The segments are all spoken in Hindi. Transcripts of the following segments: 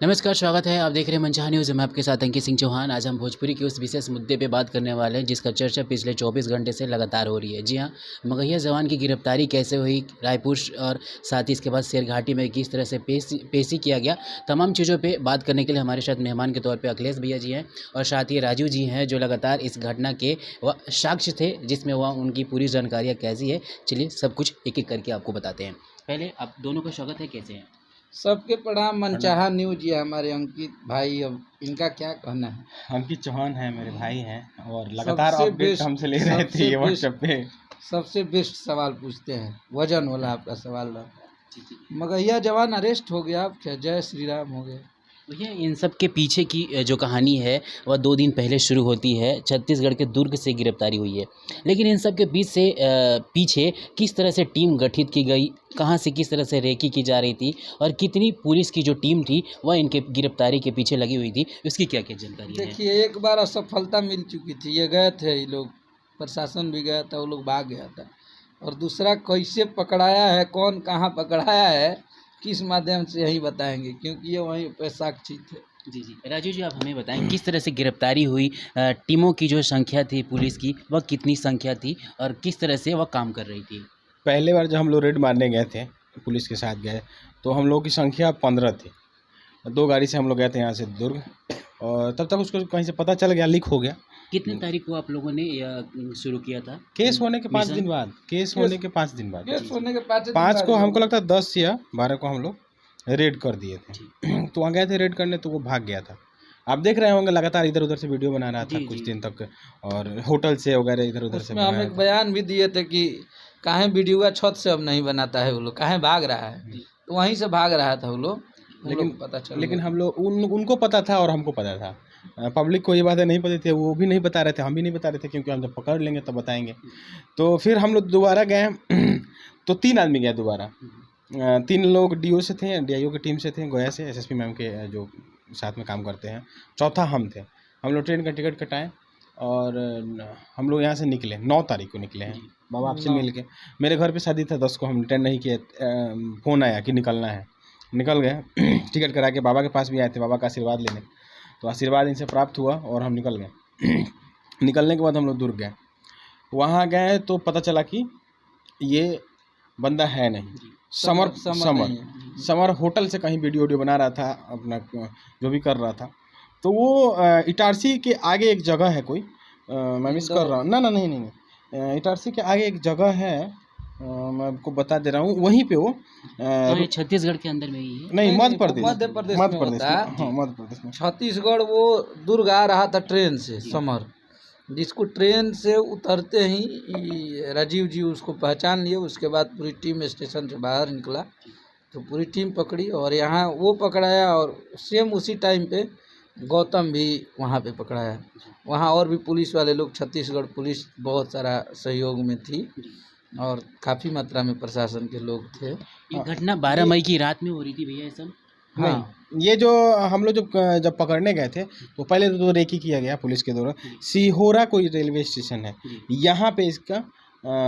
नमस्कार, स्वागत है। आप देख रहे हैं मनचाहा न्यूज़। मैं आपके साथ अंकित सिंह चौहान। आज हम भोजपुरी के उस विशेष मुद्दे पे बात करने वाले हैं जिसका चर्चा पिछले 24 घंटे से लगातार हो रही है। जी हाँ, मगहिया जवान की गिरफ्तारी कैसे हुई, रायपुर और साथ ही इसके बाद शेरघाटी में किस तरह से पेशी किया गया, तमाम चीज़ों पे बात करने के लिए हमारे साथ मेहमान के तौर पे अखिलेश भैया जी हैं और साथ ही राजू जी हैं जो लगातार इस घटना के वह साक्ष्य थे जिसमें वह उनकी पूरी जानकारियाँ कैसी है। चलिए सब कुछ एक-एक करके आपको बताते हैं। पहले आप दोनों का स्वागत है, कैसे हैं? सबके प्रणाम। मनचाहा न्यूज ये हमारे अंकित भाई, अब इनका क्या कहना है? अंकित चौहान है, मेरे भाई हैं और लगातार सबसे अपडेट बेस्ट हमसे ले रहे थे ये व्हाट्सएप पे। सबसे बेस्ट सवाल पूछते हैं, वजन वाला आपका सवाल रहा। जी, जी। मगहिया जवान अरेस्ट हो गया, अब क्या जय श्री राम हो गए? भैया इन सब के पीछे की जो कहानी है वह 2 दिन पहले शुरू होती है। छत्तीसगढ़ के दुर्ग से गिरफ्तारी हुई है। लेकिन इन सब के पीछे किस तरह से टीम गठित की गई, कहाँ से किस तरह से रेकी की जा रही थी और कितनी पुलिस की जो टीम थी वह इनके गिरफ्तारी के पीछे लगी हुई थी, उसकी क्या-क्या जानकारी है? देखिए, एक बार असफलता मिल चुकी थी, ये गए थे ये लोग, प्रशासन भी गया था, वो लोग भाग गया था। और दूसरा कैसे पकड़ाया है, कौन कहाँ पकड़ाया है, किस माध्यम से, यही बताएंगे क्योंकि ये वहीं पे साक्षी थे। जी, जी। राजू जी, आप हमें बताएँ किस तरह से गिरफ्तारी हुई? टीमों की जो संख्या थी पुलिस की वह कितनी संख्या थी और किस तरह से वह काम कर रही थी? पहले बार जब हम लोग रेड मारने गए थे, पुलिस के साथ गए, तो हम लोगों की संख्या 15 थी। 2 गाड़ी से हम लोग गए थे यहाँ से दुर्ग, और तब तक उसको कहीं से पता चल गया, लीक हो गया। कितने तारीख को आप लोगों ने यह शुरू किया था? केस होने के 5 मिशन? दिन बाद, केस होने के 5 दिन बाद, केस होने के 5 को हमको लगता है 10 या 12 को हम लोग रेड कर दिए थे। जी। तो वहाँ गए थे रेड करने, तो वो भाग गया था। आप देख रहे होंगे लगातार इधर-उधर से वीडियो बना रहा था जी, कुछ जी। दिन तक, और होटल से वगैरह इधर-उधर से उसमें हम बनाया एक था। बयान भी दिए थे कि काहे वीडियो छत से अब नहीं बनाता है, वो लोग काहे भाग रहा है, तो वहीं से भाग रहा था वो लोग। लेकिन पता चल लेकिन गया। हम लोग उनको पता था और हमको पता था। पब्लिक को ये बातें नहीं पता थी, वो भी नहीं बता रहे थे, हम भी नहीं बता रहे थे, क्योंकि हम जब पकड़ लेंगे तब बताएंगे। तो फिर हम लोग दोबारा गए तो 3 आदमी गए दोबारा। 3 लोग डीओ से थे, डीआईओ की टीम से थे, गया से एसएसपी मैम के जो साथ में काम करते हैं। चौथा हम थे। हम लोग ट्रेन का टिकट कटाएं और हम लोग यहाँ से निकले, 9 तारीख को निकले हैं बाबा आपसे मिल के। मेरे घर पे शादी था 10 को, हम अटेंड नहीं किए। फ़ोन आया कि निकलना है, निकल गए। टिकट करा के बाबा के पास भी आए थे, बाबा का आशीर्वाद लेने। तो आशीर्वाद इनसे प्राप्त हुआ और हम निकल गए। निकलने के बाद हम लोग दुर्ग गए। वहाँ गए तो पता चला कि ये बंदा है नहीं, समर होटल से कहीं वीडियो बना रहा था, अपना जो भी कर रहा था। तो वो इटारसी के आगे एक जगह है कोई, मैं मिस कर रहा हूँ, नहीं, इटारसी के आगे एक जगह है, मैं आपको बता दे रहा हूँ, वहीं पे वो तो ये छत्तीसगढ़ के अंदर में ही है? नहीं, नहीं, मध्य प्रदेश में होता है। हाँ, मध्य प्रदेश में। छत्तीसगढ़ वो दुर्ग आ रहा था ट्रेन से, समर, जिसको ट्रेन से उतरते ही राजीव जी उसको पहचान लिए। उसके बाद पूरी टीम स्टेशन से बाहर निकला तो पूरी टीम पकड़ी और यहाँ वो पकड़ाया, और सेम उसी टाइम पे गौतम भी वहाँ पे पकड़ाया। वहाँ और भी पुलिस वाले लोग, छत्तीसगढ़ पुलिस बहुत सारा सहयोग में थी और काफ़ी मात्रा में प्रशासन के लोग थे। ये घटना 12 मई की रात में हो रही थी भैया, ये सब? नहीं, ये जो हम लोग जब पकड़ने गए थे तो पहले तो रेकी किया गया पुलिस के द्वारा। सिहोरा कोई रेलवे स्टेशन है, यहाँ पे इसका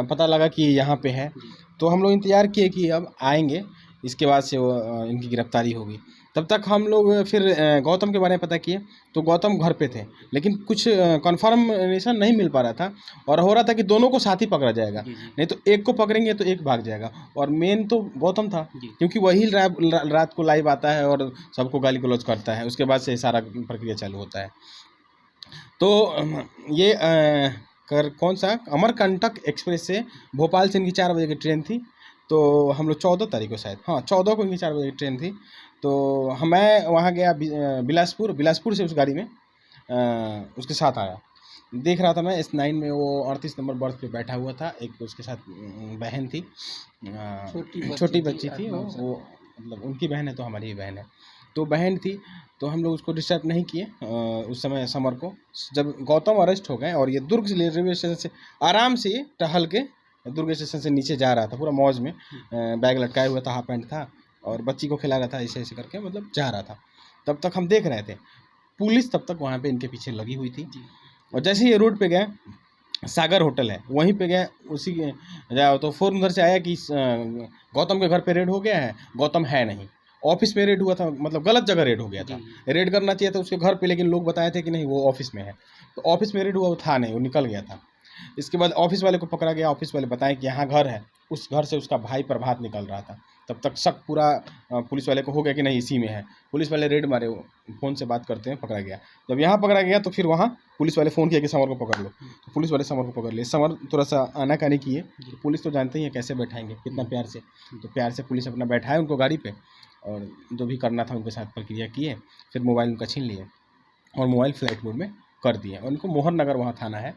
पता लगा कि यहाँ पे है। तो हम लोग इंतज़ार किए कि अब आएंगे, इसके बाद से वो इनकी गिरफ्तारी होगी। तब तक हम लोग फिर गौतम के बारे में पता किए, तो गौतम घर पे थे, लेकिन कुछ कन्फर्मेशन नहीं मिल पा रहा था, और हो रहा था कि दोनों को साथ ही पकड़ा जाएगा, नहीं तो एक को पकड़ेंगे तो एक भाग जाएगा। और मेन तो गौतम था, क्योंकि वही रात को लाइव आता है और सबको गाली गलौज करता है, उसके बाद से सारा प्रक्रिया चालू होता है। तो ये कौन सा अमरकंटक एक्सप्रेस से भोपाल से इनकी 4 बजे की ट्रेन थी। तो हम लोग 14 तारीख को शायद, हाँ 14 को इनकी 4 बजे की ट्रेन थी। तो मैं वहाँ गया बिलासपुर से उस गाड़ी में उसके साथ आया। देख रहा था मैं S9 में, वो 38 नंबर बर्थ पे बैठा हुआ था। एक उसके साथ बहन थी, छोटी बच्ची थी, वो मतलब उनकी बहन है तो हमारी ही बहन है। तो बहन थी, तो हम लोग उसको डिस्टर्ब नहीं किए उस समय समर को। जब गौतम अरेस्ट हो गए और ये दुर्ग रेलवे स्टेशन से आराम से टहल के दुर्ग स्टेशन से नीचे जा रहा था, पूरा मौज में, बैग लटकाया हुआ था, हाफ पैंट था और बच्ची को खिला रहा था, ऐसे ऐसे करके मतलब जा रहा था। तब तक हम देख रहे थे, पुलिस तब तक वहाँ पे इनके पीछे लगी हुई थी। और जैसे ही ये रोड पे गए, सागर होटल है वहीं पे गए, उसी के जाओ तो फ़ौरन उधर से आया कि गौतम के घर पे रेड हो गया है, गौतम है नहीं। ऑफिस में रेड हुआ था, मतलब गलत जगह रेड हो गया था। रेड करना चाहिए था उसके घर पे, लेकिन लोग बताए थे कि नहीं वो ऑफिस में है, तो ऑफिस में रेड हुआ, वो था नहीं, वो निकल गया था। इसके बाद ऑफिस वाले को पकड़ा गया, ऑफिस वाले बताएं कि यहाँ घर है, उस घर से उसका भाई प्रभात निकल रहा था। तब तक शक पूरा पुलिस वाले को हो गया कि नहीं इसी में है। पुलिस वाले रेड मारे, फ़ोन से बात करते हैं, पकड़ा गया। जब यहाँ पकड़ा गया तो फिर वहाँ पुलिस वाले फ़ोन किया कि समर को पकड़ लो, तो पुलिस वाले समर को पकड़ लिए। समर थोड़ा सा आनाकानी किए, तो पुलिस तो जानते ही है कैसे बैठाएंगे, कितना प्यार से, तो प्यार से पुलिस अपना बैठाए उनको गाड़ी पे, और जो भी करना था उनके साथ प्रक्रिया किए। फिर मोबाइल उनका छीन लिए और मोबाइल फ्लाइट मोड में कर दिए। उनको मोहन नगर वहाँ थाना है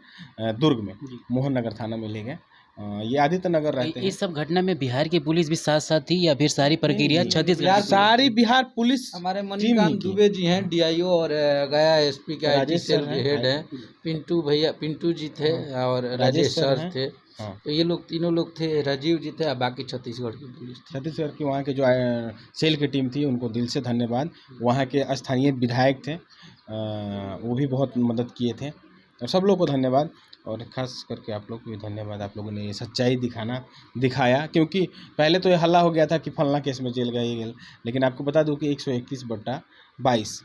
दुर्ग में, मोहन नगर थाना में ले गए। ये आदित्य नगर रहते हैं। इस सब घटना में बिहार की पुलिस भी साथ साथ थी या फिर सारी प्रक्रिया छत्तीसगढ़? सारी बिहार पुलिस, हमारे मणिकांत दुबे जी हैं DIO, और गया SP के IT सेल के हेड हैं, पिंटू जी थे, और राजेश सर थे। तो ये लोग तीनों लोग थे, राजीव जी थे, और बाकी छत्तीसगढ़ की पुलिस थी। छत्तीसगढ़ की वहाँ के जो सेल की टीम थी उनको दिल से धन्यवाद। वहाँ के स्थानीय विधायक थे, वो भी बहुत मदद किए थे, और सब लोग को धन्यवाद। और ख़ास करके आप लोग को भी धन्यवाद, आप लोगों ने ये सच्चाई दिखाया। क्योंकि पहले तो ये हल्ला हो गया था कि फलना केस में जेल गए ये गए, लेकिन आपको बता दूं कि 131/22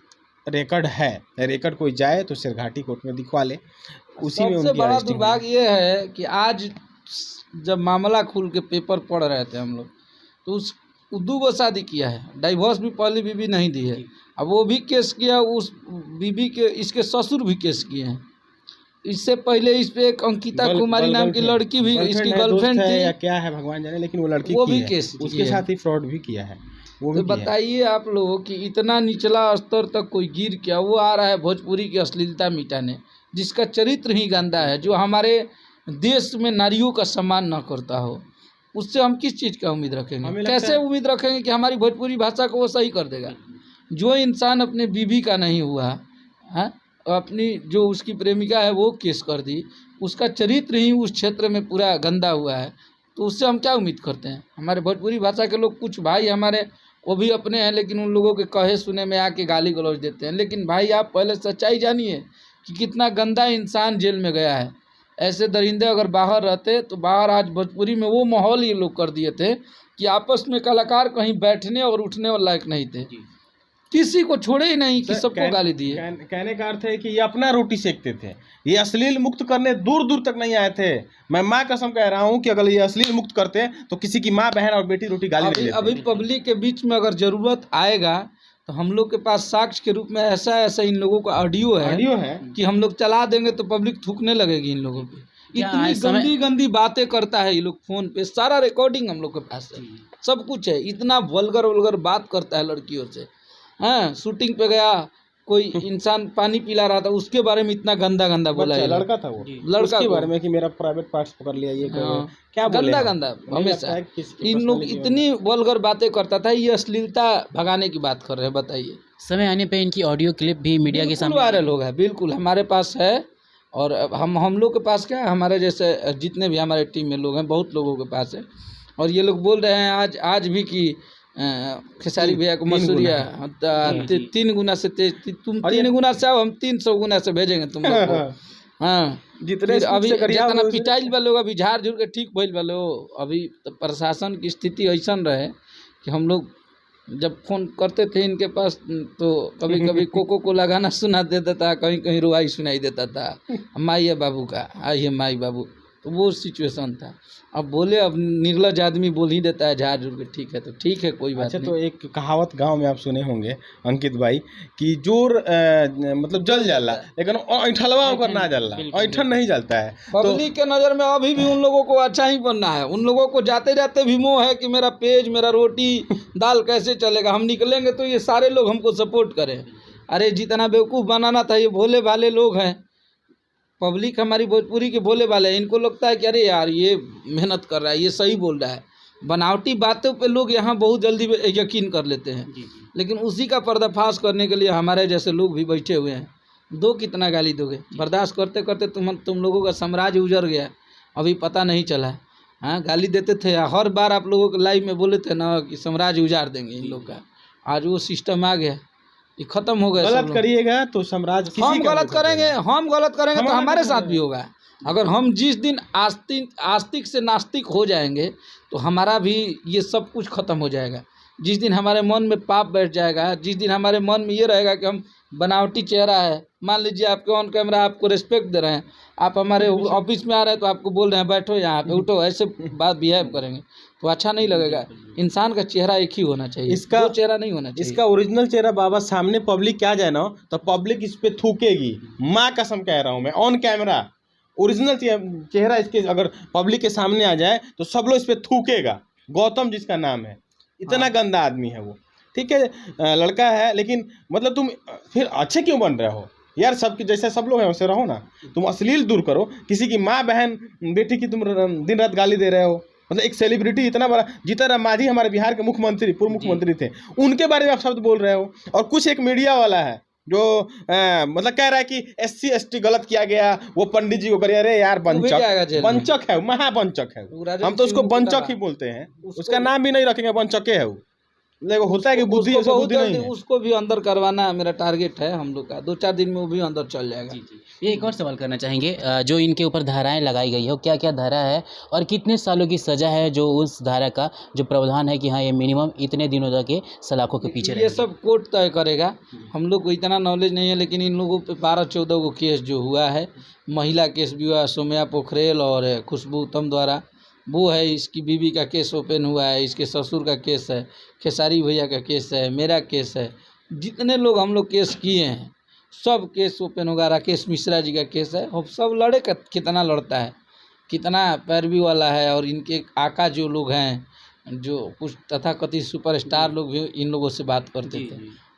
रिकॉर्ड है। रिकॉर्ड कोई जाए तो सिरघाटी कोर्ट में दिखवा ले, उसी में सबसे बड़ा दुर्भाग्य ये है कि आज जब मामला खुल के पेपर पढ़ रहे थे हम लोग, तो उस 2 गो शादी किया है, डाइवोर्स भी पहली बीबी नहीं दी है, अब वो भी केस किया, उस बीबी के इसके ससुर भी केस किए हैं। इससे पहले इस पे एक अंकिता कुमारी नाम की लड़की भी, इसकी गर्लफ्रेंड थी या क्या है भगवान जाने, लेकिन वो लड़की वो भी केस उसके साथ ही फ्रॉड भी किया है वो। तो बताइए आप लोग कि इतना निचला स्तर तक कोई गिर क्या, वो आ रहा है भोजपुरी की अश्लीलता मिटाने, जिसका चरित्र ही गंदा है, जो हमारे देश में नारियों का सम्मान न करता हो, उससे हम किस चीज़ का उम्मीद रखेंगे? कैसे उम्मीद रखेंगे कि हमारी भोजपुरी भाषा को वो सही कर देगा? जो इंसान अपने बीवी का नहीं हुआ है, अपनी जो उसकी प्रेमिका है वो केस कर दी, उसका चरित्र ही उस क्षेत्र में पूरा गंदा हुआ है, तो उससे हम क्या उम्मीद करते हैं? हमारे भोजपुरी भाषा के लोग, कुछ भाई हमारे वो भी अपने हैं, लेकिन उन लोगों के कहे सुने में आके गाली गलौज देते हैं। लेकिन भाई आप पहले सच्चाई जानिए कि कितना गंदा इंसान जेल में गया है। ऐसे दरिंदे अगर बाहर रहते तो बाहर आज भोजपुरी में वो माहौल ये लोग कर दिए थे कि आपस में कलाकार कहीं बैठने और उठने और लायक नहीं थे, किसी को छोड़े ही नहीं कि सबको गाली दिए। कहने का अर्थ है कि ये अपना रोटी सेकते थे, ये अश्लील मुक्त करने दूर दूर तक नहीं आए थे। मैं माँ कसम कह रहा हूँ कि अगर ये अश्लील मुक्त करते तो किसी की माँ बहन और बेटी रोटी गाली नहीं देते। अभी पब्लिक के बीच में अगर जरूरत आएगा तो हम लोग के पास साक्ष्य के रूप में ऐसा इन लोगों का ऑडियो है कि हम लोग चला देंगे तो पब्लिक थूकने लगेगी इन लोगों पे। इतनी गंदी बातें करता है ये लोग, फोन पे सारा रिकॉर्डिंग हम लोग के पास है, सब कुछ है। इतना वल्गर बात करता है लड़कियों से। हाँ, शूटिंग पे गया, कोई इंसान पानी पिला रहा था, उसके बारे में इतना गंदा बोला है। लड़का था वो, लड़का के बारे में कि मेरा प्राइवेट पार्ट्स पकड़ लिया, ये क्या गंदा हमेशा इन लोग इतनी वल्गर बातें करता था। ये अश्लीलता भगाने की बात कर रहे हैं, बताइए। समय आने पे इनकी ऑडियो क्लिप भी मीडिया के सामने वायरल होगा, बिल्कुल हमारे पास है। और हम लोग के पास क्या है, हमारे जैसे जितने भी हमारे टीम में लोग हैं, बहुत लोगों के पास है। और ये लोग बोल रहे हैं आज भी कि खेसारी भैया को मसूरिया 3 गुना से तेज, तुम 3 गुना से आओ, हम 300 गुना से भेजेंगे तुम लोग को। हाँ, जितने अभी जितना पिटाइल वाले लोग अभी झाड़ झूड़ के ठीक भइल वाले हो। अभी तो प्रशासन की स्थिति ऐसा रहे कि हम लोग जब फ़ोन करते थे इनके पास तो कभी कभी कोको कोला गाना सुना देता था, कहीं कहीं रुआई सुनाई देता था, माई है बाबू का, आई है माई बाबू, तो वो सिचुएशन था। अब बोले, अब निर्लज आदमी बोल ही देता है झाड़ झूड़ के, ठीक है तो ठीक है, कोई बात नहीं। तो एक कहावत गांव में आप सुने होंगे अंकित भाई कि जोर मतलब जल जाला, लेकिन ऐठलवा होकर ना जलना, ऐठन नहीं जलता है। पब्लिक के नज़र में अभी भी उन लोगों को अच्छा ही बनना है। उन लोगों को जाते जाते भी मोह है कि मेरा पेज, मेरा रोटी दाल कैसे चलेगा, हम निकलेंगे तो ये सारे लोग हमको सपोर्ट करें। अरे जितना बेवकूफ़ बनाना था, ये भोले भाले लोग हैं। पब्लिक हमारी भोजपुरी के भोले वाले हैं, इनको लगता है कि अरे यार ये मेहनत कर रहा है, ये सही बोल रहा है। बनावटी बातों पे लोग यहाँ बहुत जल्दी यकीन कर लेते हैं। लेकिन उसी का पर्दाफाश करने के लिए हमारे जैसे लोग भी बैठे हुए हैं। दो कितना गाली दोगे, बर्दाश्त करते करते तुम लोगों का साम्राज्य उजड़ गया, अभी पता नहीं चला। हाँ, गाली देते थे, हर बार आप लोगों के लाइव में बोले थे ना कि साम्राज्य उजाड़ देंगे इन लोग का। आज वो सिस्टम आ गया, ये खत्म हो गया। गलत करिएगा तो साम्राज्य, हम गलत करेंगे तो हमारे साथ भी होगा। अगर हम जिस दिन आस्तिक से नास्तिक हो जाएंगे तो हमारा भी ये सब कुछ खत्म हो जाएगा। जिस दिन हमारे मन में पाप बैठ जाएगा, जिस दिन हमारे मन में ये रहेगा कि हम बनावटी चेहरा है, मान लीजिए आपके ऑन कैमरा आपको रिस्पेक्ट दे रहे हैं, आप हमारे ऑफिस में आ रहे हैं तो आपको बोल रहे हैं बैठो यहाँ पे, उठो, ऐसे बात बिहेव करेंगे तो अच्छा नहीं लगेगा। इंसान का चेहरा एक ही होना चाहिए, इसका दो चेहरा नहीं होना चाहिए। इसका ओरिजिनल चेहरा बाबा सामने पब्लिक क्या जाए ना तो पब्लिक इस पे थूकेगी, माँ कसम कह रहा हूँ मैं, ऑन कैमरा ओरिजिनल चेहरा इसके अगर पब्लिक के सामने आ जाए तो सब लोग इस पे थूकेगा। गौतम जिसका नाम है, इतना गंदा आदमी है वो, ठीक है, लड़का है, लेकिन मतलब तुम फिर अच्छे क्यों बन रहे हो यार? सबके जैसे सब लोग हैं वैसे रहो ना, तुम अश्लील दूर करो। किसी की माँ बहन बेटी की तुम दिन रात गाली दे रहे हो, मतलब एक सेलिब्रिटी इतना बड़ा, जीतन राम मांझी हमारे बिहार के मुख्यमंत्री, पूर्व मुख्यमंत्री थे, उनके बारे में आप शब्द बोल रहे हो। और कुछ एक मीडिया वाला है जो मतलब कह रहा है कि SC ST गलत किया गया, वो पंडित जी को करे, अरे यार बंचक है, महाबंचक है, हम तो उसको बंचक ही बोलते हैं, उसका नाम भी नहीं रखेंगे, बंचके है वो। देखो होता है कि बुद्धि नहीं है। उसको भी अंदर करवाना मेरा टारगेट है हम लोग का, 2-4 दिन में वो भी अंदर चल जाएगा। ये एक और सवाल करना चाहेंगे, जो इनके ऊपर धाराएं लगाई गई है, क्या क्या धारा है और कितने सालों की सज़ा है, जो उस धारा का जो प्रावधान है कि हाँ ये मिनिमम इतने दिनों तक ये सलाखों के पीछे ये सब कोर्ट तय करेगा। हम लोग को इतना नॉलेज नहीं है, लेकिन इन लोगों पे 12-14 को केस जो हुआ है, महिला केस भी हुआ, सोम्या पोखरेल और खुशबू उत्तम द्वारा, वो है, इसकी बीवी का केस ओपन हुआ है, इसके ससुर का केस है, खेसारी भैया का केस है, मेरा केस है, जितने लोग हम लोग केस किए हैं सब केस ओपन होगा। राकेश मिश्रा जी का केस है, अब सब लड़े कितना लड़ता है, कितना पैरवी वाला है। और इनके आका जो लोग हैं, जो कुछ तथाकथित सुपरस्टार लोग भी इन लोगों से बात करते थे,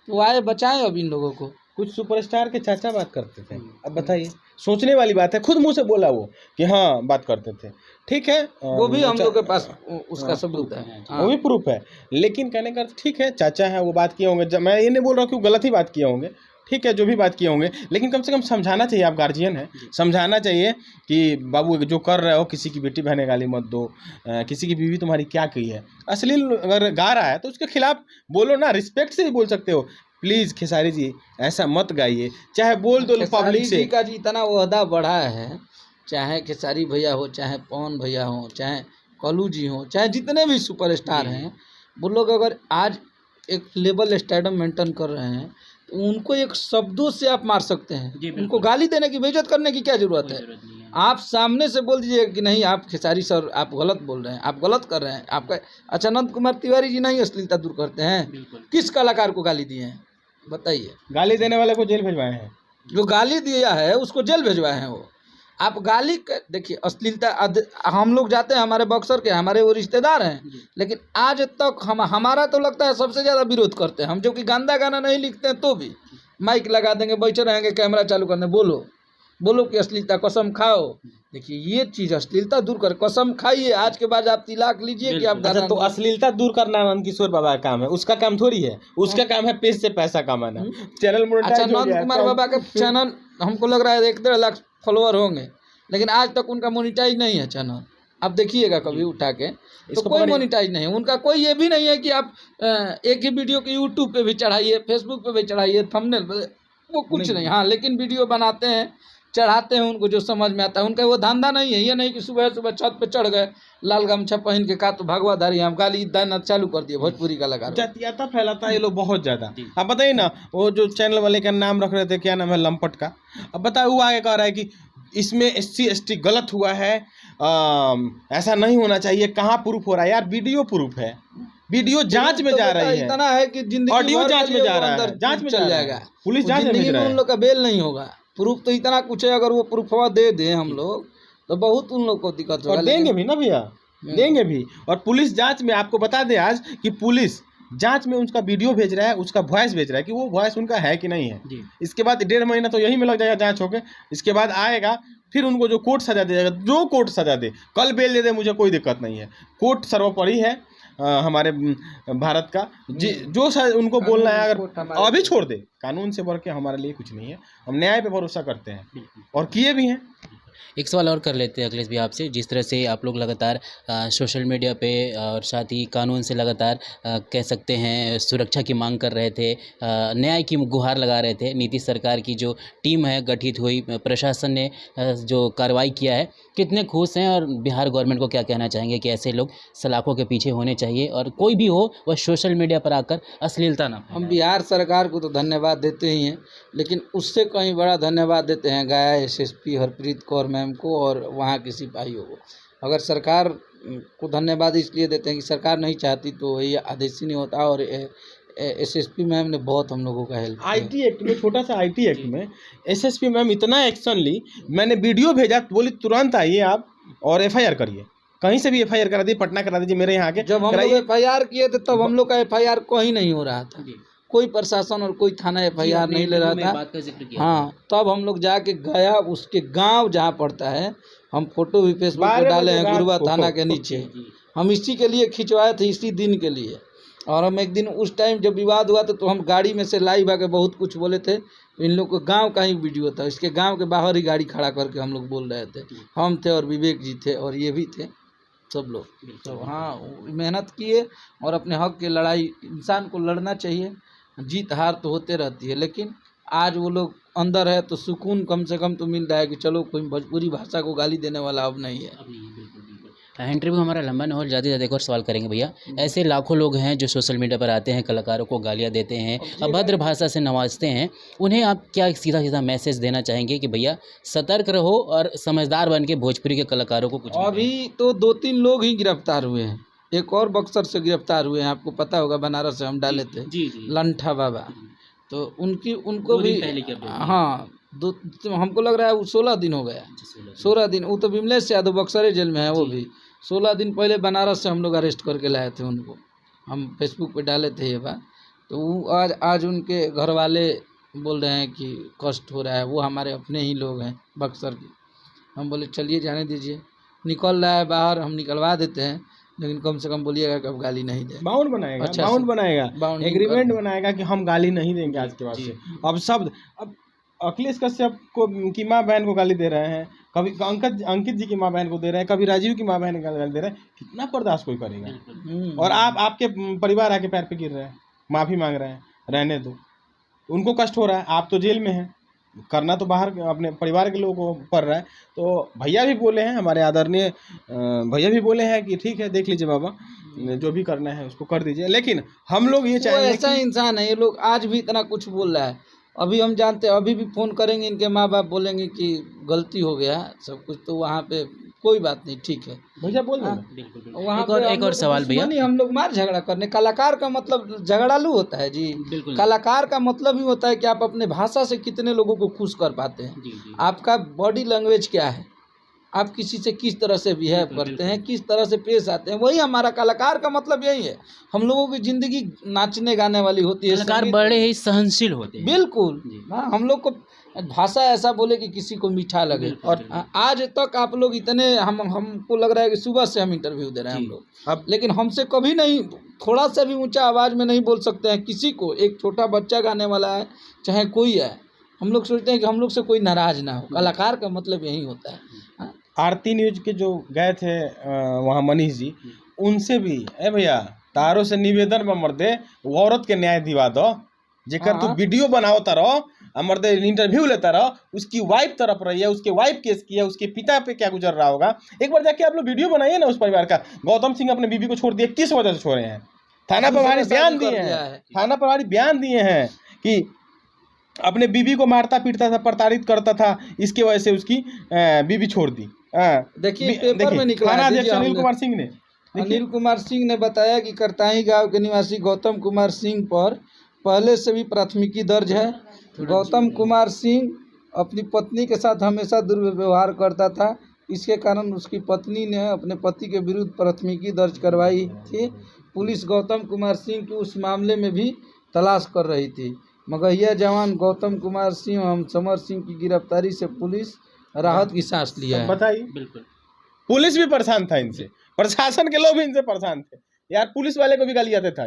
तो आए बचाएं अब इन लोगों को। कुछ सुपरस्टार के चाचा बात करते थे, अब बताइए, सोचने वाली बात है, खुद मुंह से बोला वो कि हाँ बात करते थे, ठीक है, वो भी हम लोग के पास उसका सबूत है, वो भी प्रूफ है। लेकिन कहने का ठीक है, चाचा है, वो बात किए होंगे, मैं ये नहीं बोल रहा हूँ कि वो गलत ही बात किए होंगे, ठीक है, जो भी बात किए होंगे, लेकिन कम से कम समझाना चाहिए, आप गार्जियन हैं, समझाना चाहिए कि बाबू जो कर रहे हो, किसी की बेटी बहने गाली मत दो, किसी की बीवी तुम्हारी क्या कही है, अश्लील अगर गा रहा है तो उसके खिलाफ बोलो ना, रिस्पेक्ट से ही बोल सकते हो। प्लीज़ खेसारी जी ऐसा मत गाइए, चाहे बोल दो पब्लिक से। का जी इतना ओहदा बढ़ा है, चाहे खेसारी भैया हो, चाहे पवन भैया हो, चाहे कलू जी हो, चाहे जितने भी सुपरस्टार हैं, वो लोग अगर आज एक लेवल स्टैंडर्ड मेंटेन कर रहे हैं तो उनको एक शब्दों से आप मार सकते हैं। उनको गाली देने की, बेइज्जत करने की क्या जरूरत है? आप सामने से बोल दीजिए कि नहीं आप खेसारी सर आप गलत बोल रहे हैं, आप गलत कर रहे हैं। आपका अच्छा अनंत कुमार तिवारी जी नहीं अश्लीलता दूर करते हैं, किस कलाकार को गाली दिए हैं बताइए? गाली देने वाले को जेल भिजवाए हैं, जो गाली दिया है उसको जेल भिजवाए हैं। वो आप गाली देखिए, अश्लीलता हम लोग जाते हैं, हमारे बक्सर के हमारे वो रिश्तेदार हैं, लेकिन आज तक हमारा तो लगता है सबसे ज़्यादा विरोध करते हैं हम, जो कि गंदा गाना नहीं लिखते हैं तो भी माइक लगा देंगे, बैठे रहेंगे कैमरा चालू करने, बोलो कि अश्लीलता, कसम खाओ। देखिए ये चीज़ अश्लीलता दूर कर, कसम खाइए, आज के बाद आप तिलाक लीजिए कि आप अच्छा, तो अश्लीलता दूर करना नंद किशोर बाबा का काम है, उसका काम थोड़ी है, उसका काम है पेज से पैसा कमाना, चैनल मोनेटाइज हो गया। अच्छा, नंद कुमार बाबा का चैनल हमको लग रहा है 1-1.5 लाख फॉलोअर होंगे, लेकिन आज तक उनका मोनेटाइज नहीं है चैनल। आप देखिएगा कभी उठा के, तो कोई मोनेटाइज नहीं है उनका। कोई ये भी नहीं है कि आप एक ही वीडियो को यूट्यूब पे भी चढ़ाइए, फेसबुक पे भी चढ़ाइए, थंबनेल पे, वो कुछ नहीं। हाँ, लेकिन वीडियो बनाते हैं, चढ़ाते हैं, उनको जो समझ में आता है, उनका वो धंधा नहीं है। ये नहीं कि सुबह सुबह छत पे चढ़ गए, लाल गमछा पहन के, का तो भगवाधारी हम गाली देना चालू कर दिए, भोजपुरी का लगा जातियाता फैलाता है ये लोग बहुत ज़्यादा। अब बताइए ना, वो जो चैनल वाले का नाम रख रहे थे, क्या नाम है, लंपट का, अब बताए वो आगे कह रहा है कि इसमें SC ST गलत हुआ है, ऐसा नहीं होना चाहिए। कहाँ प्रूफ हो रहा है यार? वीडियो प्रूफ है, वीडियो जांच में जा रही है, इतना है कि जिंदगी ऑडियो जांच में जा रहा है, जांच में चल जाएगा, पुलिस जांच में उन लोग का बेल नहीं होगा। प्रूफ तो इतना कुछ है, अगर वो प्रूफवा दे दें हम लोग तो बहुत उन लोग को दिक्कत होगा। और देंगे भी ना भैया, देंगे भी। और पुलिस जांच में आपको बता दे आज कि पुलिस जांच में उसका वीडियो भेज रहा है, उसका वॉइस भेज रहा है कि वो वॉइस उनका है कि नहीं है। इसके बाद 1.5 महीना तो यही में लग जाएगा जांच होके, इसके बाद आएगा, फिर उनको जो कोर्ट सजा दे जाएगा, जो कोर्ट सजा दे, कल बेल दे दे, मुझे कोई दिक्कत नहीं है। कोर्ट सर्वोपरि है हमारे भारत का, जो उनको बोलना है, अगर अभी छोड़ दे, कानून से बढ़ के हमारे लिए कुछ नहीं है। हम न्याय पे भरोसा करते हैं और किए भी हैं। एक सवाल और कर लेते हैं अखिलेश भी आपसे। जिस तरह से आप लोग लगातार सोशल मीडिया पे और साथ ही कानून से लगातार कह सकते हैं सुरक्षा की मांग कर रहे थे, न्याय की गुहार लगा रहे थे, नीतीश सरकार की जो टीम है गठित हुई, प्रशासन ने जो कार्रवाई किया है, कितने खुश हैं और बिहार गवर्नमेंट को क्या कहना चाहेंगे कि ऐसे लोग सलाखों के पीछे होने चाहिए और कोई भी हो वह सोशल मीडिया पर आकर अश्लीलता ना हम बिहार सरकार को तो धन्यवाद देते ही हैं, लेकिन उससे कहीं बड़ा धन्यवाद देते हैं गया एसएसपी हरप्रीत कौर मैम को और वहाँ के सिपाहियों को। अगर सरकार को धन्यवाद इसलिए देते हैं कि सरकार नहीं चाहती तो ये आदेश ही नहीं होता, और एसएसपी मैम ने बहुत हम लोगों का हेल्प किया। आईटी एक्ट में, छोटा सा आईटी एक्ट में एसएसपी मैम इतना एक्शन ली, मैंने वीडियो भेजा, बोली तुरंत आइए आप और एफआईआर करिए, कहीं से भी एफआईआर करा दी, पटना करा दीजिए, मेरे यहाँ के जब हम लोग एफआईआर किए थे तब हम लोग का एफआईआर कहीं नहीं हो रहा था, कोई प्रशासन और कोई थाना एफआईआर नहीं ले रहा था। हाँ, तब हम लोग जाके गया, उसके गांव जहाँ पड़ता है, हम फोटो भी फेसबुक पे डाले हैं गुरुआ थाना के नीचे, हम इसी के लिए खिंचवाए थे, इसी दिन के लिए। और हम एक दिन उस टाइम जब विवाद हुआ था तो हम गाड़ी में से लाइव आके बहुत कुछ बोले थे, इन लोग को गांव का ही वीडियो था, इसके गांव के बाहर ही गाड़ी खड़ा करके हम लोग बोल रहे थे, हम थे और विवेक जी थे और ये भी थे, सब लोग। तो हाँ, मेहनत किए और अपने हक की लड़ाई, इंसान को लड़ना चाहिए, जीत हार तो होते रहती है, लेकिन आज वो लोग अंदर है तो सुकून कम से कम तो मिल रहा है कि चलो कोई भोजपुरी भाषा को गाली देने वाला अब नहीं है। इंटरव्यू हमारा लंबा ना हो, ज़्यादा से ज़्यादा एक और सवाल करेंगे भैया। ऐसे लाखों लोग हैं जो सोशल मीडिया पर आते हैं, कलाकारों को गालियाँ देते हैं, अभद्र भाषा से नवाजते हैं, उन्हें आप क्या सीधा सीधा मैसेज देना चाहेंगे कि भैया सतर्क रहो और समझदार बन के भोजपुरी के कलाकारों को कुछ? अभी तो 2-3 लोग ही गिरफ्तार हुए हैं, एक और बक्सर से गिरफ्तार हुए हैं, आपको पता होगा, बनारस से हम डाले थे लंठा बाबा, तो उनको भी हाँ हमको लग रहा है वो 16 दिन हो गया, 16 दिन। वो तो विमलेश यादव बक्सर जेल में है, वो भी 16 दिन पहले बनारस से हम लोग अरेस्ट करके लाए थे उनको, हम फेसबुक पे डाले थे ये बात। तो वो आज उनके घर वाले बोल रहे हैं कि कष्ट हो रहा है, वो हमारे अपने ही लोग हैं बक्सर के। हम बोले चलिए जाने दीजिए, निकल रहा है बाहर, हम निकलवा देते हैं, लेकिन कम से कम बोलिएगा कि अब गाली नहीं दे। बाउंड बनाएगा, अच्छा बाउंड बनाएगा, एग्रीमेंट बनाएगा कि हम गाली नहीं देंगे आज के बाद से। अब अखिलेश कश्यप को की माँ बहन को गाली दे रहे हैं, कभी अंकित जी की माँ बहन को दे रहे हैं, कभी राजीव की माँ बहन को गाली दे रहे हैं, कितना बर्दाश्त कोई करेगा? और आपके परिवार आके पैर पे गिर रहे हैं, माफ़ी मांग रहे हैं, रहने दो, उनको कष्ट हो रहा है, आप तो जेल में हैं, करना तो बाहर अपने परिवार के लोगों को पड़ रहा है। तो भैया भी बोले हैं, हमारे आदरणीय भैया भी बोले हैं कि ठीक है देख लीजिए बाबा, जो भी करना है उसको कर दीजिए, लेकिन हम लोग ये चाहेंगे, ऐसा इंसान है ये लोग, आज भी इतना कुछ बोल रहा है। अभी हम जानते हैं, अभी भी फ़ोन करेंगे इनके माँ बाप, बोलेंगे कि गलती हो गया सब कुछ, तो वहाँ पे कोई बात नहीं, ठीक है भैया बोल रहे हैं। वहाँ एक और सवाल भैया, हम लोग मार झगड़ा करने, कलाकार का मतलब झगड़ालू होता है जी, कलाकार का मतलब ही होता है कि आप अपने भाषा से कितने लोगों को खुश कर पाते हैं, आपका बॉडी लैंग्वेज क्या है, आप किसी से किस तरह से बिहेव करते हैं, किस तरह से पेश आते हैं, वही हमारा कलाकार का मतलब यही है। हम लोगों की ज़िंदगी नाचने गाने वाली होती है, कलाकार बड़े ही सहनशील होते हैं, बिल्कुल। हाँ, हम लोग को भाषा ऐसा बोले कि किसी को मीठा लगे। और आज तक आप लोग इतने, हमको लग रहा है कि सुबह से हम इंटरव्यू दे रहे हैं हम लोग, लेकिन हमसे कभी नहीं, थोड़ा सा भी ऊँचा आवाज़ में नहीं बोल सकते हैं किसी को। एक छोटा बच्चा गाने वाला है, चाहे कोई है, हम लोग सोचते हैं कि हम लोग से कोई नाराज़ ना हो। कलाकार का मतलब यही होता है। आरती न्यूज के जो गए थे वहाँ मनीष जी, उनसे भी भैया तारों से निवेदन में मर्दे वो औरत के न्याय दिवा दो, जेकर तू वीडियो बनाओता रहो, मर्दे इंटरव्यू लेता रहो, उसकी वाइफ तरफ रही है, उसके वाइफ केस किया, उसके पिता पे क्या गुजर रहा होगा, एक बार जाके आप लोग वीडियो बनाइए ना उस परिवार का। गौतम सिंह अपने बीबी को छोड़ दिए, किस वजह से छोड़े हैं? थाना प्रभारी बयान दिए हैं, थाना प्रभारी बयान दिए हैं कि अपने बीबी को मारता पीटता था, प्रताड़ित करता था, इसके वजह से उसकी बीबी छोड़ दी। देखिए पेपर में निकला, अनिल कुमार सिंह ने बताया कि करताही गांव के निवासी गौतम कुमार सिंह पर पहले से भी प्राथमिकी दर्ज है। गौतम कुमार सिंह अपनी पत्नी के साथ हमेशा दुर्व्यवहार करता था, इसके कारण उसकी पत्नी ने अपने पति के विरुद्ध प्राथमिकी दर्ज करवाई थी। पुलिस गौतम कुमार सिंह की उस मामले में भी तलाश कर रही थी। मगहिया जवान गौतम कुमार सिंह एवं समर सिंह की गिरफ्तारी से पुलिस राहत की सांस लिया है। बताइए, बिल्कुल पुलिस भी परेशान था इनसे, प्रशासन के लोग भी इनसे परेशान थे यार। पुलिस वाले को भी गाली आते था।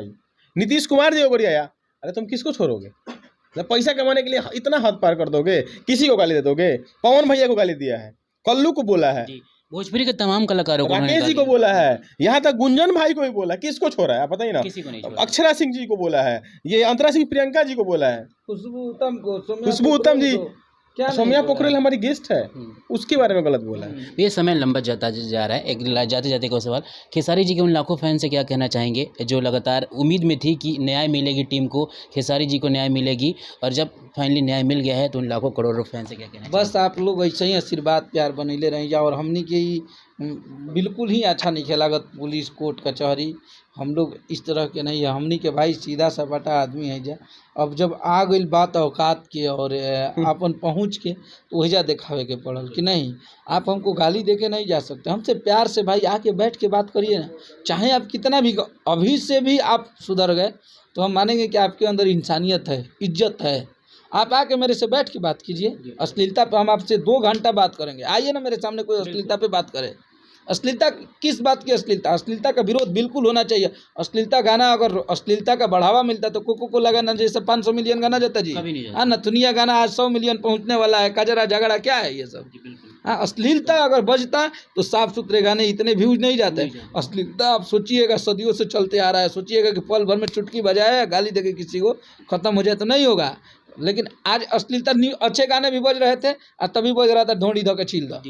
नीतीश कुमार जी को आया, अरे तुम किसको छोड़ोगे? पैसा कमाने के लिए इतना हद पार कर दोगे, किसी को गाली दे दोगे? पवन भैया को गाली दिया है, कल्लू को बोला है, जी, भोजपुरी के तमाम कलाकारों को उन्होंने राकेश जी को गाली बोला है, यहाँ तक गुंजन भाई को भी बोला। किसको छोड़ा है आप बताइए ना? किसी को नहीं छोड़ा। अक्षरा सिंह जी को बोला है, ये अंतरा सिंह प्रियंका जी को बोला है, खुशबू उत्तम को, खुशबू उत्तम जी, क्या नहीं सौम्या बोला पोखरेल है? हमारी गेस्ट है, उसके बारे में गलत बोला है। ये समय लंबा जाता जा रहा है। एक जाते जाते को सवाल, खेसारी जी के उन लाखों फैन से क्या कहना चाहेंगे जो लगातार उम्मीद में थी कि न्याय मिलेगी टीम को, खेसारी जी को न्याय मिलेगी, और जब फाइनली न्याय मिल गया है तो उन लाखों करोड़ों फैन से क्या कहना बस आप लोग ऐसे ही आशीर्वाद प्यार बनैले रही जा। और हमनी के ही बिल्कुल ही अच्छा नहीं खेला लागत पुलिस कोर्ट कचहरी, हम लोग इस तरह के नहीं है। हमनी के भाई सीधा सपाटा आदमी है जा। अब जब आ गई बात औकात के और अपन पहुँच के, तो वहीजा दिखावे के पड़ल कि नहीं आप हमको गाली दे के नहीं जा सकते। हमसे प्यार से भाई आके बैठ के बात करिए ना, चाहे आप कितना भी अभी से भी आप सुधर गए तो हम मानेंगे कि आपके अंदर इंसानियत है, इज्जत है। आप आके मेरे से बैठ के बात कीजिए। अश्लीलता पे हम आपसे 2 घंटा बात करेंगे। आइए ना मेरे सामने कोई अश्लीलता पे बात करे। अश्लीलता किस बात की अश्लीलता? अश्लीलता का विरोध बिल्कुल होना चाहिए। अश्लीलता गाना, अगर अश्लीलता का बढ़ावा मिलता तो कोको कोला गाना जैसे 500 मिलियन गाना जाता जी, कभी नहीं जाता। हाँ नथुनिया गाना आज 100 मिलियन पहुंचने वाला है। कजरा झगड़ा क्या है ये सब? हाँ, अश्लीलता अगर बजता तो साफ सुथरे गाने इतने व्यूज नहीं जाते। अश्लीलता आप सोचिएगा सदियों से चलते आ रहा है। सोचिएगा कि पल भर में चुटकी बजाए गाली देके किसी को खत्म हो जाए तो नहीं होगा। लेकिन आज अश्लीलता अच्छे गाने भी बज रहे थे और तभी बज रहा था ढोंडी धो के छील दो।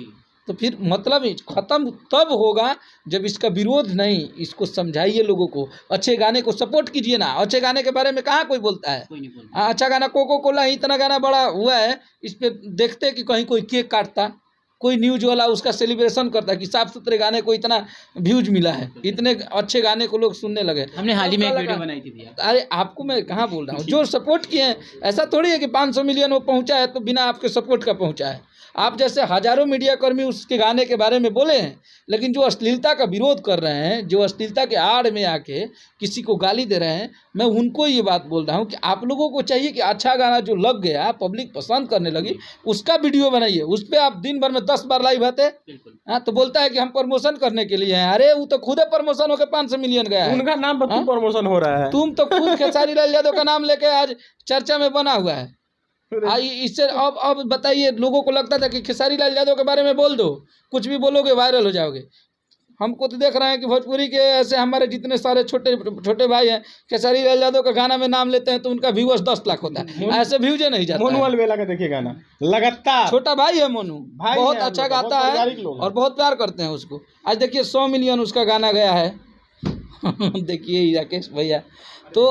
तो फिर मतलब खत्म तब होगा जब इसका विरोध नहीं, इसको समझाइए लोगों को। अच्छे गाने को सपोर्ट कीजिए ना। अच्छे गाने के बारे में कहाँ कोई बोलता है? कोई नहीं बोलता। अच्छा गाना कोको कोला ही इतना गाना बड़ा हुआ है, इस पे देखते कि कहीं कोई केक काटता, कोई न्यूज वाला उसका सेलिब्रेशन करता कि साफ सुथरे गाने को इतना व्यूज मिला है, इतने अच्छे गाने को लोग सुनने लगे। हमने हाल ही में एक वीडियो बनाई थी भैया। अरे आपको मैं कहाँ बोल रहा हूँ, जो सपोर्ट किए हैं। ऐसा थोड़ी है कि 500 मिलियन वो पहुँचा है तो बिना आपके सपोर्ट का पहुँचा है। आप जैसे हजारों मीडिया कर्मी उसके गाने के बारे में बोले हैं, लेकिन जो अश्लीलता का विरोध कर रहे हैं, जो अश्लीलता के आड़ में आके किसी को गाली दे रहे हैं, मैं उनको ये बात बोल रहा हूँ कि आप लोगों को चाहिए कि अच्छा गाना जो लग गया, पब्लिक पसंद करने लगी, उसका वीडियो बनाइए। उस पर आप दिन भर में 10 बार लाइव आते। हाँ, तो बोलता है कि हम प्रमोशन करने के लिए हैं। अरे वो तो खुद प्रमोशन होकर 500 मिलियन गया है। उनका नाम पर प्रमोशन हो रहा है। तुम तो खुद खेसारी लाल यादव का नाम लेके आज चर्चा में बना हुआ है। इससे अब बताइए, लोगों को लगता था कि खेसारी लाल यादव के बारे में बोल दो, कुछ भी बोलोगे वायरल हो जाओगे। हमको तो देख रहे हैं कि भोजपुरी के ऐसे हमारे जितने सारे छोटे छोटे भाई हैं, खेसारी लाल यादव का गाना में नाम लेते हैं तो उनका व्यूअर्स 10 लाख होता है। ऐसे व्यूजे नहीं जाता। मोनू अलवेला का देखिए गाना लगातार, छोटा भाई है मोनू, भाई बहुत है हम अच्छा लोग, गाता बहुत है पारिवारिक लोग हैं। और बहुत प्यार करते हैं उसको। आज देखिए 100 मिलियन उसका गाना गया है। देखिए राकेश भैया, तो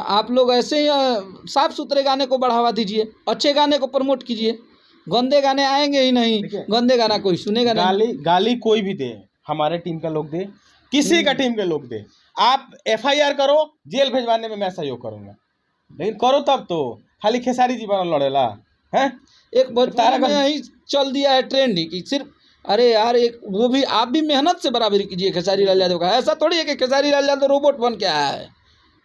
आप लोग ऐसे ही साफ सुथरे गाने को बढ़ावा दीजिए, अच्छे गाने को प्रमोट कीजिए। गंदे गाने आएंगे ही नहीं, गंदे गाना कोई सुनेगा नहीं। गाली कोई भी दे, हमारे टीम का लोग दे, किसी का टीम के लोग दे, आप FIR करो, जेल भेजवाने में मैं सहयोग करूंगा, लेकिन करो तब तो। खाली खेसारी जी बना लड़ेला है। एक भोजपुरी में यही चल दिया है ट्रेंड कि सिर्फ, अरे यार एक वो भी आप भी मेहनत से बराबरी कीजिए खेसारी लाल यादव का। ऐसा थोड़ी है कि खेसारी लाल यादव रोबोट बन के आया है।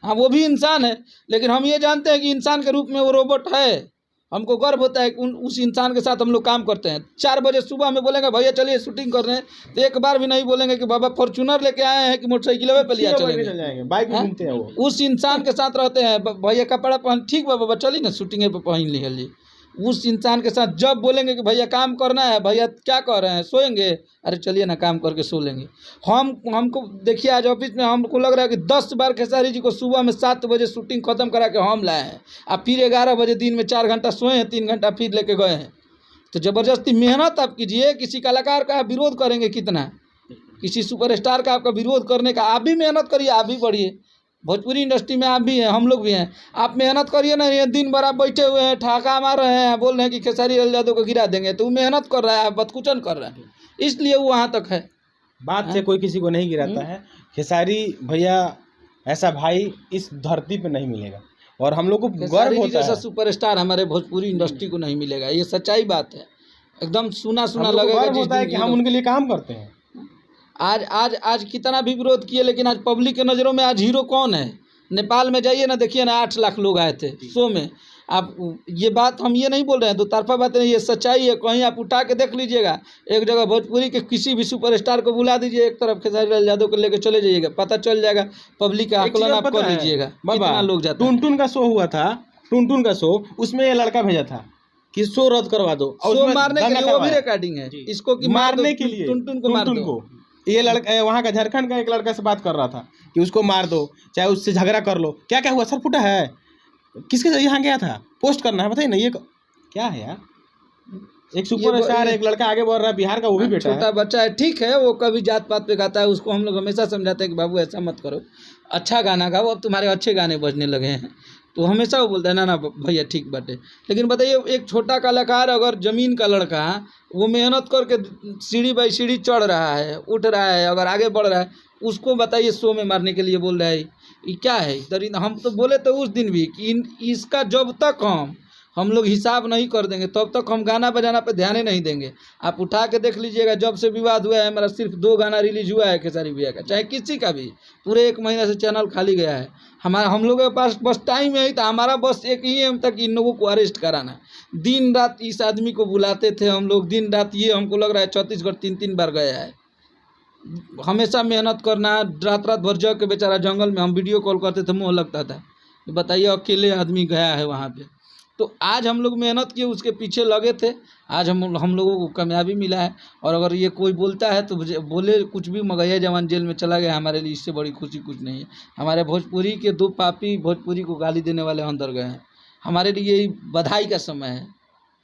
हाँ, वो भी इंसान है, लेकिन हम ये जानते हैं कि इंसान के रूप में वो रोबोट है। हमको गर्व होता है कि उस इंसान के साथ हम लोग काम करते हैं। 4 बजे सुबह में बोलेंगे भैया चलिए शूटिंग कर रहे हैं, तो एक बार भी नहीं बोलेंगे कि बाबा फॉर्चूनर लेके आए हैं कि मोटरसाइकिल पे लिया चलेंगे। बाइक में घूमते हैं वो। उस इंसान के साथ रहते हैं। भैया कपड़ा पहन, ठीक बा बाबा चलिए ना शूटिंग पे पहन लीजिए। उस इंसान के साथ जब बोलेंगे कि भैया काम करना है, भैया क्या कर रहे हैं, सोएंगे, अरे चलिए ना काम करके सो लेंगे। हमको देखिए आज ऑफिस में हमको लग रहा है कि 10 बार खेसारी जी को सुबह में 7 बजे शूटिंग खत्म करा के हम लाए हैं, अब फिर 11 बजे दिन में 4 घंटा सोए हैं, 3 घंटा फिर लेके गए हैं। तो ज़बरदस्ती मेहनत आप कीजिए। किसी कलाकार का आप विरोध करेंगे कितना, किसी सुपरस्टार का आपका विरोध करने का, आप भी मेहनत करिए, आप भी बढ़िए। भोजपुरी इंडस्ट्री में आप भी हैं, हम लोग भी हैं। आप मेहनत करिए ना। ये दिन भर आप बैठे हुए हैं, ठहाका मार रहे हैं, बोल रहे हैं कि खेसारी लाल यादव को गिरा देंगे, तो वो मेहनत कर रहा है, आप बदकुचन कर रहे हैं, इसलिए वो वहाँ तक है। बात से कोई किसी को नहीं गिराता है। खेसारी भैया ऐसा भाई इस धरती पे नहीं मिलेगा, और हम लोग को गर्व होता जैसा है। सुपरस्टार हमारे भोजपुरी इंडस्ट्री को नहीं मिलेगा, ये सच्चाई बात है। एकदम सुना लगेगा जिस होता है कि हम उनके लिए काम करते हैं। आज कितना भी विरोध किए, लेकिन आज पब्लिक के नज़रों में आज हीरो कौन है? नेपाल में जाइए ना, देखिए ना 8 लाख लोग आए थे शो में। आप ये बात हम ये नहीं बोल रहे हैं, तो तरफा बात नहीं, ये सच्चाई है। कहीं आप उठा के देख लीजिएगा, एक जगह भोजपुरी के किसी भी सुपरस्टार को बुला दीजिए, एक तरफ खेसारी लाल यादव को लेकर चले जाइएगा, पता चल जाएगा। पब्लिक का आकलन आप कर लीजिएगा, कितना लोग जाते हैं। टुनटुन का शो हुआ था, टुनटुन का शो, उसमें ये लड़का भेजा था कि शो रद्द करवा दो और शो उसमें मारने के दंगा लिए वो भी करवाया। रिकॉर्डिंग है इसको कि मार दो, मारने के लिए टुनटुन को मार दो। ये लड़का वहाँ का झारखंड का एक लड़का से बात कर रहा था कि उसको मार दो, चाहे उससे झगड़ा कर लो। क्या क्या हुआ? सर फुटा है? किसके यहाँ गया था? पोस्ट करना है, बताइए ना। ये क्या है यार? एक सुपरस्टार, एक लड़का आगे बढ़ रहा है बिहार का, वो भी बेटा छोटा बच्चा है, ठीक है, वो कभी जात पात पे गाता है, उसको हम लोग हमेशा समझाते हैं कि बाबू ऐसा मत करो, अच्छा गाना गाओ, अब तुम्हारे अच्छे गाने बजने लगे हैं, तो हमेशा वो बोलता है ना ना भैया ठीक बाटे। लेकिन बताइए एक छोटा कलाकार अगर ज़मीन का लड़का वो मेहनत करके सीढ़ी बाई सीढ़ी चढ़ रहा है, उठ रहा है, अगर आगे बढ़ रहा है, उसको बताइए शो में मारने के लिए बोल रहा है, ये क्या है? हम तो बोले तो उस दिन भी कि इसका जब तक हम लोग हिसाब नहीं कर देंगे तब तक हम गाना बजाना पे ध्यान ही नहीं देंगे। आप उठा के देख लीजिएगा, जब से विवाद हुआ है हमारा सिर्फ 2 गाना रिलीज हुआ है खेसारी भैया का, चाहे किसी का भी, पूरे 1 महीना से चैनल खाली गया है। हम लोगों के पास बस टाइम यही था, हमारा बस एक ही एम तक इन लोगों को अरेस्ट कराना। दिन रात इस आदमी को बुलाते थे हम लोग, दिन रात, ये हमको लग रहा है छत्तीसगढ़ 3-3 बार गया है। हमेशा मेहनत करना, रात रात भर जग के बेचारा जंगल में, हम वीडियो कॉल करते थे, मुँह लगता था। बताइए अकेले आदमी गया है वहाँ पे। तो आज हम लोग मेहनत किए, उसके पीछे लगे थे, आज हम लोगों को कामयाबी मिला है। और अगर ये कोई बोलता है तो बोले कुछ भी, मगहिया जवान जेल में चला गया, हमारे लिए इससे बड़ी खुशी कुछ नहीं है। हमारे भोजपुरी के 2 पापी भोजपुरी को गाली देने वाले अंदर गए हैं, हमारे लिए यही बधाई का समय है।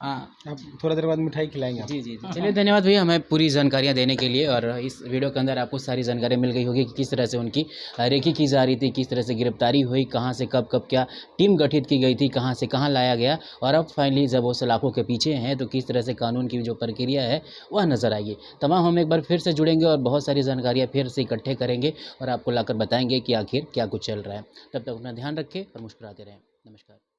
हाँ, आप थोड़ा देर बाद मिठाई खिलाएंगे आप। जी जी जी। चलिए धन्यवाद भैया हमें पूरी जानकारियाँ देने के लिए। और इस वीडियो के अंदर आपको सारी जानकारी मिल गई होगी कि किस तरह से उनकी रेकी की जा रही थी, किस तरह से गिरफ्तारी हुई, कहाँ से कब कब क्या टीम गठित की गई थी, कहाँ से कहाँ लाया गया, और अब फाइनली जब वो सलाखों के पीछे हैं तो किस तरह से कानून की जो प्रक्रिया है वह नज़र आएगी। तमाम हम एक बार फिर से जुड़ेंगे और बहुत सारी जानकारियाँ फिर से इकट्ठे करेंगे और आपको लाकर बताएंगे कि आखिर क्या कुछ चल रहा है। तब तक अपना ध्यान रखें और मुस्कुराते रहें। नमस्कार।